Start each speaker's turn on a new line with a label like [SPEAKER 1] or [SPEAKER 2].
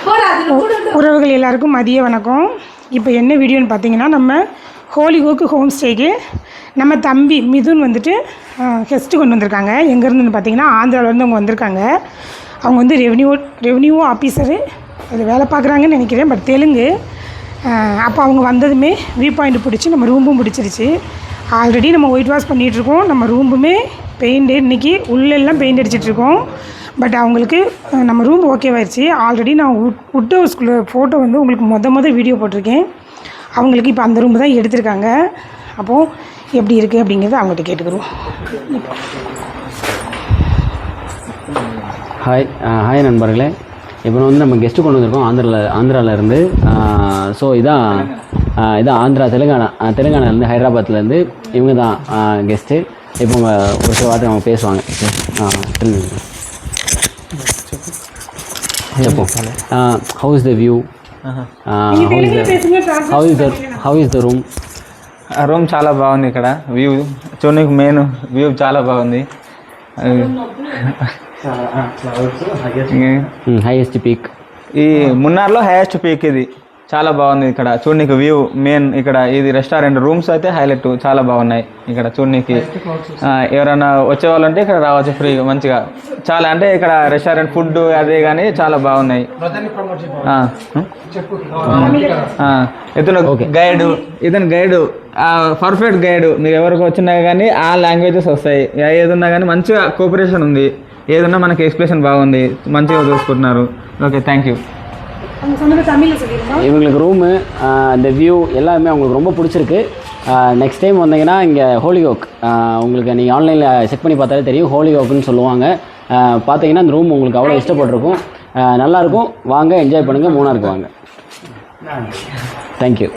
[SPEAKER 1] உறவுகள் எல்லாருக்கும் மதிய வணக்கம். இப்போ என்ன வீடியோன்னு பார்த்தீங்கன்னா, நம்ம ஹோலிகோக்கு ஹோம் ஸ்டேக்கு நம்ம தம்பி மிதுன் வந்துட்டு கெஸ்ட்டு கொண்டு வந்திருக்காங்க. எங்கேருந்துன்னு பார்த்தீங்கன்னா ஆந்திராவிலேருந்து அவங்க வந்திருக்காங்க. அவங்க வந்து ரெவென்யூ ஆஃபீஸரு அதில் வேலை பார்க்குறாங்கன்னு நினைக்கிறேன், பட் தெலுங்கு. அப்போ அவங்க வந்ததுமே வியூ பாயிண்ட் பிடிச்சி நம்ம ரூமும் பிடிச்சிருச்சு. ஆல்ரெடி நம்ம ஒயிட் வாஷ் பண்ணிகிட்ருக்கோம். நம்ம ரூமுமே பெயிண்ட்டு இன்றைக்கி உள்ளெல்லாம் பெயிண்ட் அடிச்சிட்ருக்கோம். பட் அவங்களுக்கு நம்ம ரூம் ஓகேவாயிடுச்சு. ஆல்ரெடி நான் வுட் ஹவுஸ்குள்ளே ஃபோட்டோ வந்து உங்களுக்கு மொதல் வீடியோ போட்டிருக்கேன். அவங்களுக்கு இப்போ அந்த ரூம் தான் எடுத்திருக்காங்க. அப்போது எப்படி இருக்குது அப்படிங்கிறத அவங்ககிட்ட கேட்டுக்கிறோம்.
[SPEAKER 2] ஹாய் நண்பர்களே, இப்போ வந்து நம்ம கெஸ்ட்டு கொண்டு வந்திருக்கோம் ஆந்திராவிலேருந்து. ஸோ இதான் ஆந்திரா தெலுங்கானாலேருந்து ஹைதராபாத்லேருந்து இவங்க தான் கெஸ்ட்டு. இப்போ அவங்க ஒரு சில வார்த்தை அவங்க பேசுவாங்க. How is the view? How is the room?
[SPEAKER 3] Room చాలా బాగుంది. ఇక్కడ వ్యూ చూడడానికి మెయిన్ వ్యూ చాలా బాగుంది.
[SPEAKER 2] హైయెస్ట్ పీక్
[SPEAKER 3] ఈ మున్నార్లో హైయెస్ట్ పీక్ ఇది. చాలా బాగుంది ఇక్కడ చూడడానికి వ్యూ. మెయిన్ ఇక్కడ ఇది రెస్టారెంట్, రూమ్స్ అయితే హైలైట్ చాలా బాగున్నాయి. ఇక్కడ చూడడానికి ఎవరైనా వచ్చేవాళ్ళు ఉంటే ఇక్కడ రావచ్చు ఫ్రీగా మంచిగా. చాలా అంటే ఇక్కడ రెస్టారెంట్ ఫుడ్ అదే కానీ చాలా బాగున్నాయి. ఇతను గైడు పర్ఫెక్ట్ గైడు. మీరు ఎవరికి వచ్చినా కానీ ఆ లాంగ్వేజెస్ వస్తాయి. ఏదున్నా కానీ మంచిగా కోఆపరేషన్ ఉంది. ఏదన్నా మనకి ఎక్స్ప్రెషన్ బాగుంది, మంచిగా చూసుకుంటున్నారు. Okay, thank you.
[SPEAKER 2] இவங்களுக்கு ரூமு, இந்த வியூ எல்லாமே அவங்களுக்கு ரொம்ப பிடிச்சிருக்கு. நெக்ஸ்ட் டைம் வந்தீங்கன்னா இங்கே ஹோலிகோக் உங்களுக்கு நீங்கள் ஆன்லைனில் செக் பண்ணி பார்த்தாலே தெரியும். ஹோலிகோக்குன்னு சொல்லுவாங்க. பார்த்தீங்கன்னா இந்த ரூம் உங்களுக்கு அவ்வளோ இஷ்டப்பட்டிருக்கும். நல்லாயிருக்கும். வாங்க, என்ஜாய் பண்ணுங்கள். மூணாருக்கு வாங்க. தேங்க்யூ.